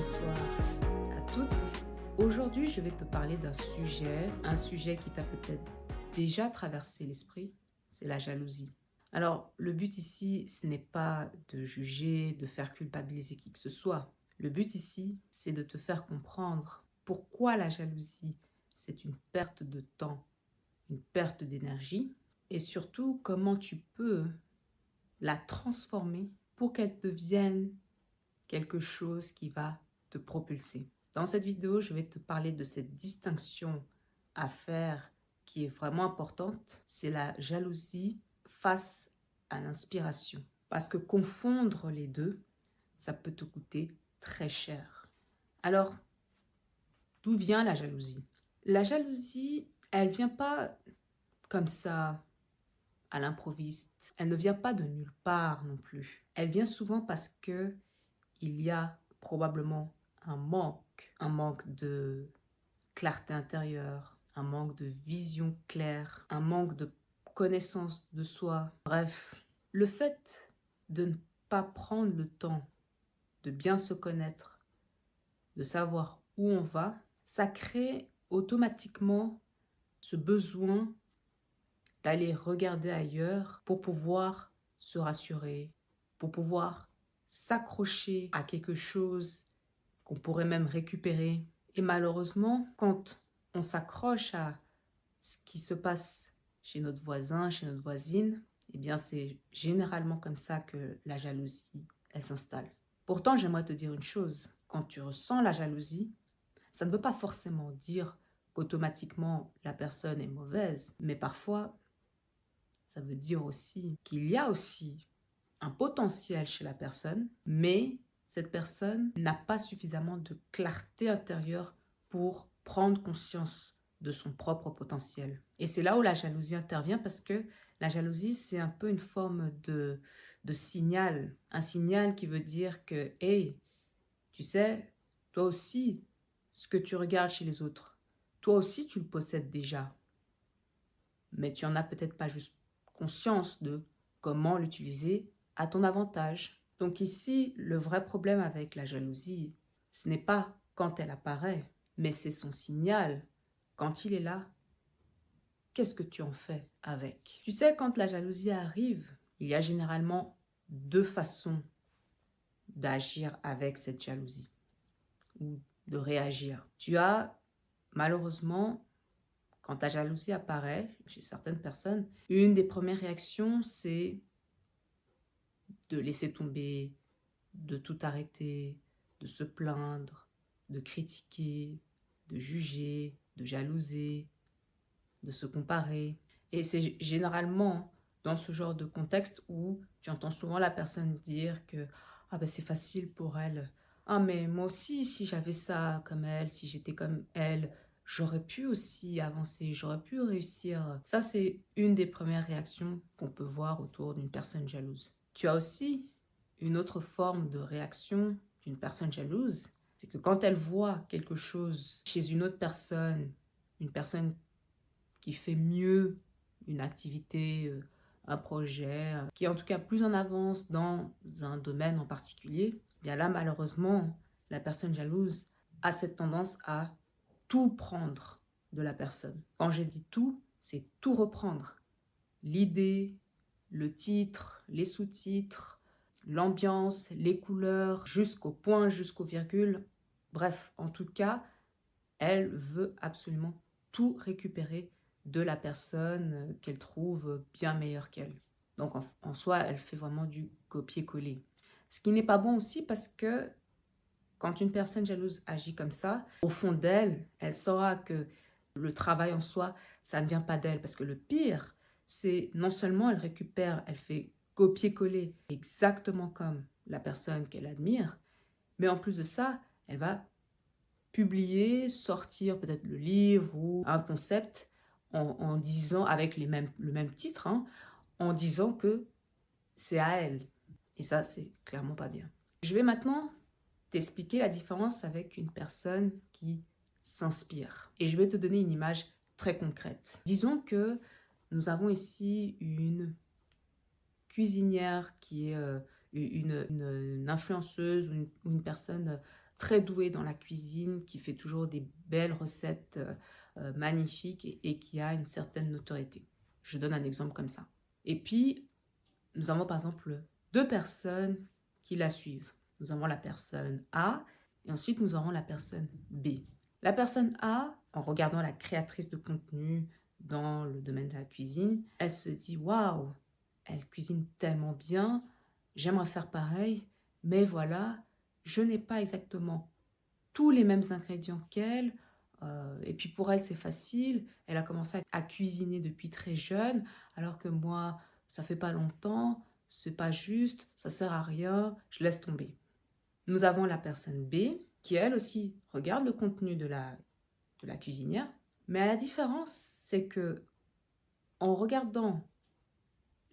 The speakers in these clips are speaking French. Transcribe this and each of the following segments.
bonsoir à toutes. Aujourd'hui, je vais te parler un sujet qui t'a peut-être déjà traversé l'esprit, c'est la jalousie. Alors, le but ici, ce n'est pas de juger, de faire culpabiliser qui que ce soit. Le but ici, c'est de te faire comprendre pourquoi la jalousie, c'est une perte de temps, une perte d'énergie, et surtout comment tu peux la transformer pour qu'elle devienne quelque chose qui va te propulser. Dans cette vidéo, je vais te parler de cette distinction à faire qui est vraiment importante. C'est la jalousie face à l'inspiration. Parce que confondre les deux, ça peut te coûter très cher. Alors, d'où vient la jalousie? La jalousie, elle vient pas comme ça à l'improviste. Elle ne vient pas de nulle part non plus. Elle vient souvent parce que il y a probablement un manque de clarté intérieure, un manque de vision claire, un manque de connaissance de soi. Bref, le fait de ne pas prendre le temps de bien se connaître, de savoir où on va, ça crée automatiquement ce besoin d'aller regarder ailleurs pour pouvoir se rassurer, pour pouvoir s'accrocher à quelque chose qu'on pourrait même récupérer. Et malheureusement, quand on s'accroche à ce qui se passe chez notre voisin, chez notre voisine, eh bien c'est généralement comme ça que la jalousie, elle s'installe. Pourtant, j'aimerais te dire une chose. Quand tu ressens la jalousie, ça ne veut pas forcément dire qu'automatiquement la personne est mauvaise, mais parfois, ça veut dire aussi qu'il y a aussi un potentiel chez la personne, mais cette personne n'a pas suffisamment de clarté intérieure pour prendre conscience de son propre potentiel. Et c'est là où la jalousie intervient parce que la jalousie, c'est un peu une forme de signal. Un signal qui veut dire que, hey, tu sais, toi aussi, ce que tu regardes chez les autres, toi aussi, tu le possèdes déjà. Mais tu n'en as peut-être pas juste conscience de comment l'utiliser à ton avantage. Donc ici, le vrai problème avec la jalousie, ce n'est pas quand elle apparaît, mais c'est son signal. Quand il est là, qu'est-ce que tu en fais avec? Tu sais, quand la jalousie arrive, il y a généralement deux façons d'agir avec cette jalousie ou de réagir. Tu as malheureusement, quand la jalousie apparaît chez certaines personnes, une des premières réactions, c'est de laisser tomber, de tout arrêter, de se plaindre, de critiquer, de juger, de jalouser, de se comparer. Et c'est généralement dans ce genre de contexte où tu entends souvent la personne dire que ah ben c'est facile pour elle. Ah mais moi aussi, si j'avais ça comme elle, si j'étais comme elle, j'aurais pu aussi avancer, j'aurais pu réussir. Ça, c'est une des premières réactions qu'on peut voir autour d'une personne jalouse. Tu as aussi une autre forme de réaction d'une personne jalouse, c'est que quand elle voit quelque chose chez une personne qui fait mieux une activité, un projet, qui est en tout cas plus en avance dans un domaine en particulier, bien là, malheureusement, la personne jalouse a cette tendance à tout prendre de la personne. Quand j'ai dit tout, c'est tout reprendre. L'idée, le titre, les sous-titres, l'ambiance, les couleurs, jusqu'au point, jusqu'au virgule. Bref, en tout cas, elle veut absolument tout récupérer de la personne qu'elle trouve bien meilleure qu'elle. Donc en soi, elle fait vraiment du copier-coller. Ce qui n'est pas bon aussi parce que quand une personne jalouse agit comme ça, au fond d'elle, elle saura que le travail en soi, ça ne vient pas d'elle. Parce que le pire, c'est non seulement elle récupère, elle fait copier-coller exactement comme la personne qu'elle admire, mais en plus de ça, elle va publier, sortir peut-être le livre ou un concept en disant, avec le même titre, hein, en disant que c'est à elle. Et ça, c'est clairement pas bien. Je vais maintenant t'expliquer la différence avec une personne qui s'inspire. Et je vais te donner une image très concrète. Disons que nous avons ici une cuisinière qui est une influenceuse ou une personne très doué dans la cuisine, qui fait toujours des belles recettes magnifiques et qui a une certaine notoriété. Je donne un exemple comme ça. Et puis, nous avons par exemple deux personnes qui la suivent. Nous avons la personne A et ensuite nous aurons la personne B. La personne A, en regardant la créatrice de contenu dans le domaine de la cuisine, elle se dit « Waouh, elle cuisine tellement bien, j'aimerais faire pareil, mais voilà, je n'ai pas exactement tous les mêmes ingrédients qu'elle. Et puis pour elle, c'est facile. Elle a commencé à cuisiner depuis très jeune, alors que moi, ça fait pas longtemps, c'est pas juste, ça sert à rien, je laisse tomber. » Nous avons la personne B qui, elle aussi, regarde le contenu de la cuisinière, mais la différence, c'est que en regardant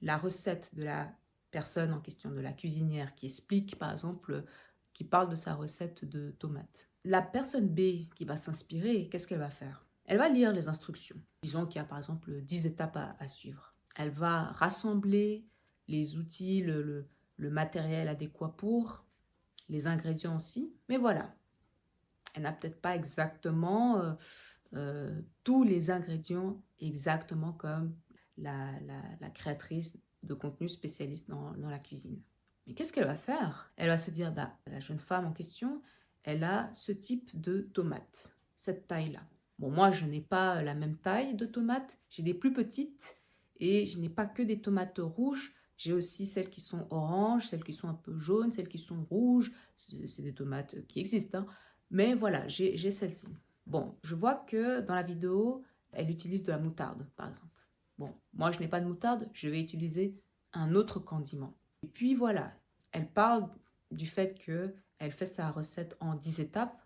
la recette de la personne en question, de la cuisinière, qui explique, par exemple, qui parle de sa recette de tomates. La personne B qui va s'inspirer, qu'est-ce qu'elle va faire? Elle va lire les instructions. Disons qu'il y a par exemple 10 étapes à suivre. Elle va rassembler les outils, le matériel adéquat pour, les ingrédients aussi. Mais voilà, elle n'a peut-être pas exactement tous les ingrédients exactement comme la créatrice de contenu spécialiste dans la cuisine. Mais qu'est-ce qu'elle va faire? Elle va se dire, bah, la jeune femme en question, elle a ce type de tomate, cette taille-là. Bon, moi, je n'ai pas la même taille de tomates, j'ai des plus petites et je n'ai pas que des tomates rouges, j'ai aussi celles qui sont oranges, celles qui sont un peu jaunes, celles qui sont rouges, c'est des tomates qui existent, hein. Mais voilà, j'ai celle-ci. Bon, je vois que dans la vidéo, elle utilise de la moutarde, par exemple. Bon, moi, je n'ai pas de moutarde, je vais utiliser un autre condiment. Et puis voilà, elle parle du fait qu'elle fait sa recette en 10 étapes,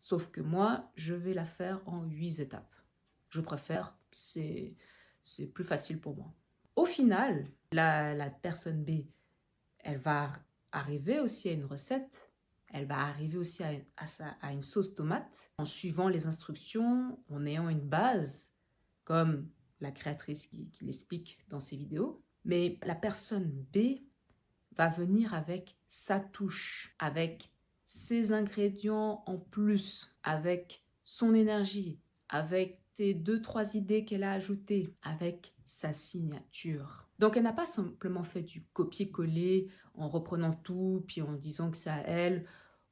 sauf que moi, je vais la faire en 8 étapes. Je préfère, c'est plus facile pour moi. Au final, la personne B, elle va arriver aussi à une recette, elle va arriver aussi à une sauce tomate en suivant les instructions, en ayant une base, comme la créatrice qui l'explique dans ses vidéos. Mais la personne B va venir avec sa touche, avec ses ingrédients en plus, avec son énergie, avec ses 2-3 idées qu'elle a ajoutées, avec sa signature. Donc elle n'a pas simplement fait du copier-coller en reprenant tout, puis en disant que c'est à elle,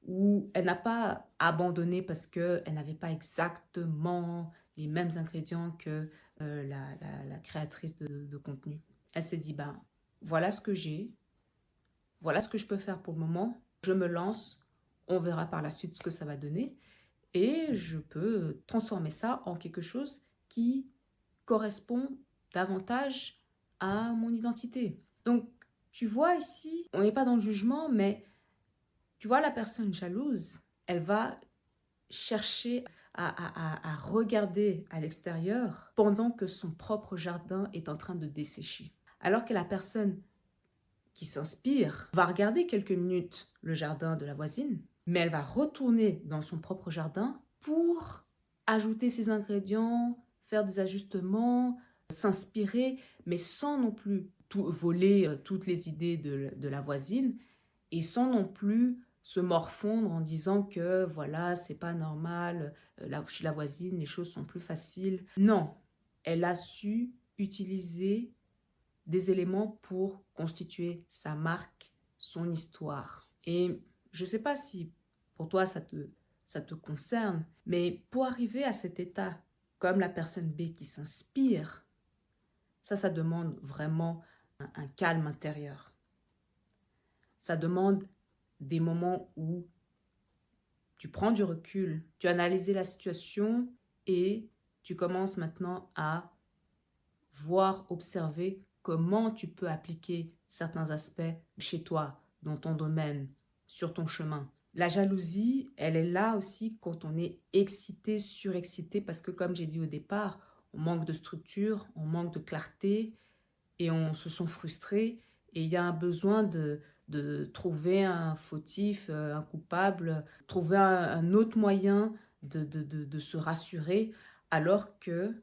ou elle n'a pas abandonné parce qu'elle n'avait pas exactement les mêmes ingrédients que la créatrice de contenu. Elle s'est dit, ben, voilà ce que j'ai, voilà ce que je peux faire pour le moment, je me lance, on verra par la suite ce que ça va donner, et je peux transformer ça en quelque chose qui correspond davantage à mon identité. Donc, tu vois ici, on n'est pas dans le jugement, mais tu vois la personne jalouse, elle va chercher à regarder à l'extérieur pendant que son propre jardin est en train de dessécher. Alors que la personne qui s'inspire va regarder quelques minutes le jardin de la voisine, mais elle va retourner dans son propre jardin pour ajouter ses ingrédients, faire des ajustements, s'inspirer, mais sans non plus voler toutes les idées de la voisine et sans non plus se morfondre en disant que voilà, c'est pas normal, chez la voisine, les choses sont plus faciles. Non, elle a su utiliser des éléments pour constituer sa marque, son histoire. Et je ne sais pas si pour toi ça te concerne, mais pour arriver à cet état, comme la personne B qui s'inspire, ça demande vraiment un calme intérieur. Ça demande des moments où tu prends du recul, tu analyses la situation et tu commences maintenant à voir, observer comment tu peux appliquer certains aspects chez toi, dans ton domaine, sur ton chemin. La jalousie, elle est là aussi quand on est excité, surexcité, parce que comme j'ai dit au départ, on manque de structure, on manque de clarté et on se sent frustré et il y a un besoin de trouver un fautif, un coupable, trouver un autre moyen de se rassurer, alors que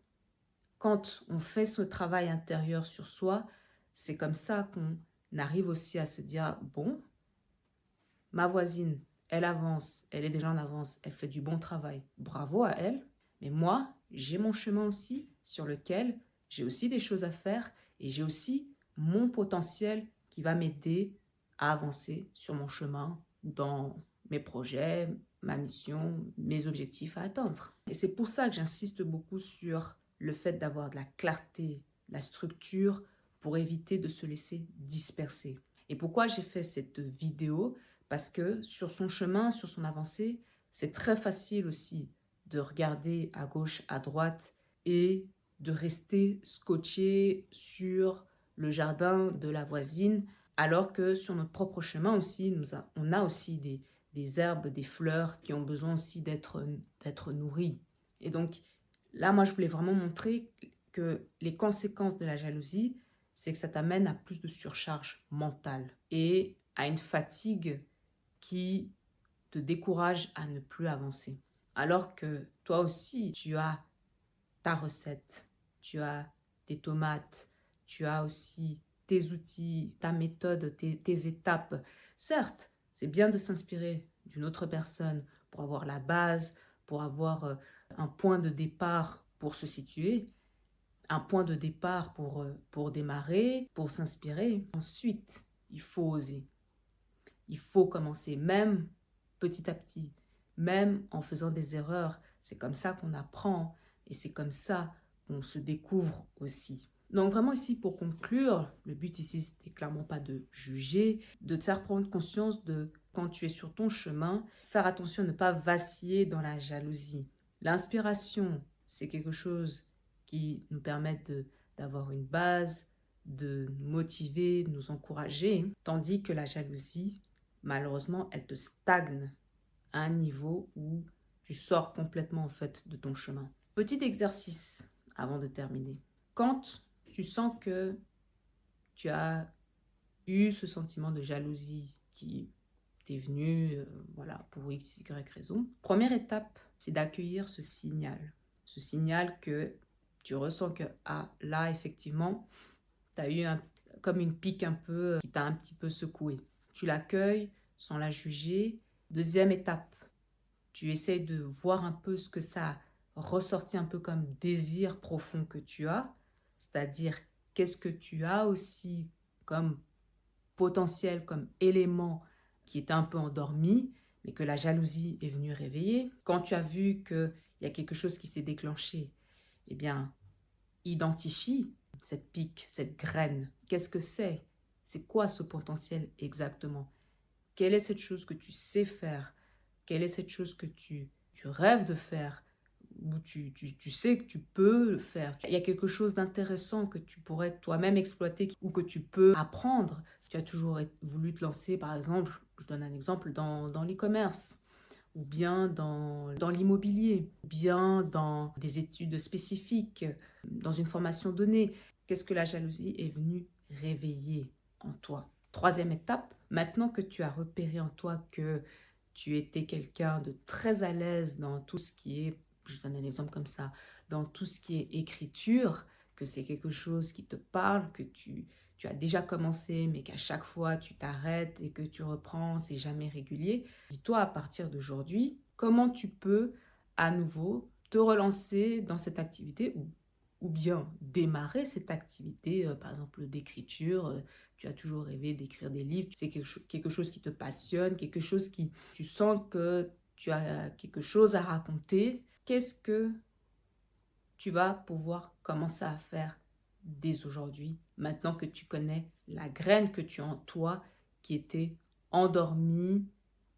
quand on fait ce travail intérieur sur soi, c'est comme ça qu'on arrive aussi à se dire, bon, ma voisine, elle avance, elle est déjà en avance, elle fait du bon travail. Bravo à elle. Mais moi, j'ai mon chemin aussi sur lequel j'ai aussi des choses à faire et j'ai aussi mon potentiel qui va m'aider à avancer sur mon chemin dans mes projets, ma mission, mes objectifs à atteindre. Et c'est pour ça que j'insiste beaucoup sur le fait d'avoir de la clarté, la structure pour éviter de se laisser disperser. Et pourquoi j'ai fait cette vidéo? Parce que sur son chemin, sur son avancée, c'est très facile aussi de regarder à gauche, à droite et de rester scotché sur le jardin de la voisine, alors que sur notre propre chemin aussi, on a aussi des herbes, des fleurs qui ont besoin aussi d'être nourries. Et donc là, moi, je voulais vraiment montrer que les conséquences de la jalousie, c'est que ça t'amène à plus de surcharge mentale et à une fatigue qui te décourage à ne plus avancer. Alors que toi aussi, tu as ta recette, tu as tes tomates, tu as aussi tes outils, ta méthode, tes étapes. Certes, c'est bien de s'inspirer d'une autre personne pour avoir la base, pour avoir un point de départ pour se situer, un point de départ pour démarrer, pour s'inspirer. Ensuite, il faut oser. Il faut commencer, même petit à petit, même en faisant des erreurs. C'est comme ça qu'on apprend et c'est comme ça qu'on se découvre aussi. Donc vraiment ici, pour conclure, le but ici, c'était clairement pas de juger, de te faire prendre conscience de quand tu es sur ton chemin, faire attention à ne pas vaciller dans la jalousie. L'inspiration, c'est quelque chose qui nous permet d'avoir une base, de nous motiver, de nous encourager, tandis que la jalousie, malheureusement, elle te stagne à un niveau où tu sors complètement en fait de ton chemin. Petit exercice avant de terminer. Quand tu sens que tu as eu ce sentiment de jalousie qui t'est venu, voilà, pour X, Y raison, première étape, c'est d'accueillir ce signal. Ce signal que tu ressens que, ah, là, effectivement, tu as eu comme une pique un peu qui t'a un petit peu secoué. Tu l'accueilles sans la juger. Deuxième étape, tu essayes de voir un peu ce que ça a ressorti un peu comme désir profond que tu as, c'est-à-dire qu'est-ce que tu as aussi comme potentiel, comme élément qui était un peu endormi, mais que la jalousie est venue réveiller. Quand tu as vu qu'il y a quelque chose qui s'est déclenché, eh bien, identifie cette pique, cette graine. Qu'est-ce que c'est? C'est quoi ce potentiel exactement? Quelle est cette chose que tu sais faire? Quelle est cette chose que tu rêves de faire? Ou tu sais que tu peux le faire? Il y a quelque chose d'intéressant que tu pourrais toi-même exploiter ou que tu peux apprendre. Si tu as toujours voulu te lancer, par exemple, je donne un exemple, dans l'e-commerce, ou bien dans l'immobilier, ou bien dans des études spécifiques, dans une formation donnée. Qu'est-ce que la jalousie est venue réveiller en toi? Troisième étape, maintenant que tu as repéré en toi que tu étais quelqu'un de très à l'aise dans tout ce qui est, je donne un exemple comme ça, dans tout ce qui est écriture, que c'est quelque chose qui te parle, que tu as déjà commencé, mais qu'à chaque fois tu t'arrêtes et que tu reprends, c'est jamais régulier. Dis-toi à partir d'aujourd'hui, comment tu peux à nouveau te relancer dans cette activité ou bien démarrer cette activité, par exemple d'écriture. Tu as toujours rêvé d'écrire des livres, c'est quelque chose qui te passionne, quelque chose qui, tu sens que tu as quelque chose à raconter. Qu'est-ce que tu vas pouvoir commencer à faire dès aujourd'hui, maintenant que tu connais la graine que tu as en toi qui était endormie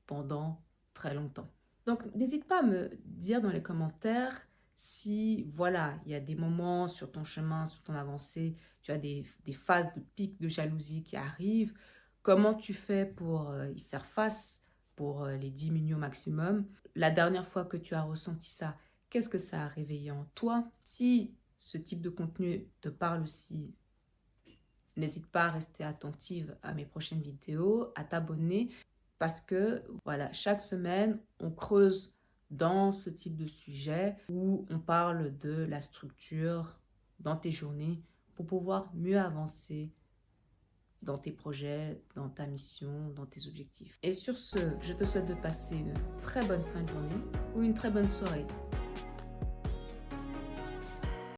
pendant très longtemps. Donc, n'hésite pas à me dire dans les commentaires si, voilà, il y a des moments sur ton chemin, sur ton avancée, tu as des phases de pic de jalousie qui arrivent. Comment tu fais pour y faire face, pour les diminuer au maximum? La dernière fois que tu as ressenti ça, qu'est-ce que ça a réveillé en toi? Si ce type de contenu te parle aussi, n'hésite pas à rester attentive à mes prochaines vidéos, à t'abonner parce que voilà, chaque semaine, on creuse dans ce type de sujet où on parle de la structure dans tes journées pour pouvoir mieux avancer dans tes projets, dans ta mission, dans tes objectifs. Et sur ce, je te souhaite de passer une très bonne fin de journée ou une très bonne soirée.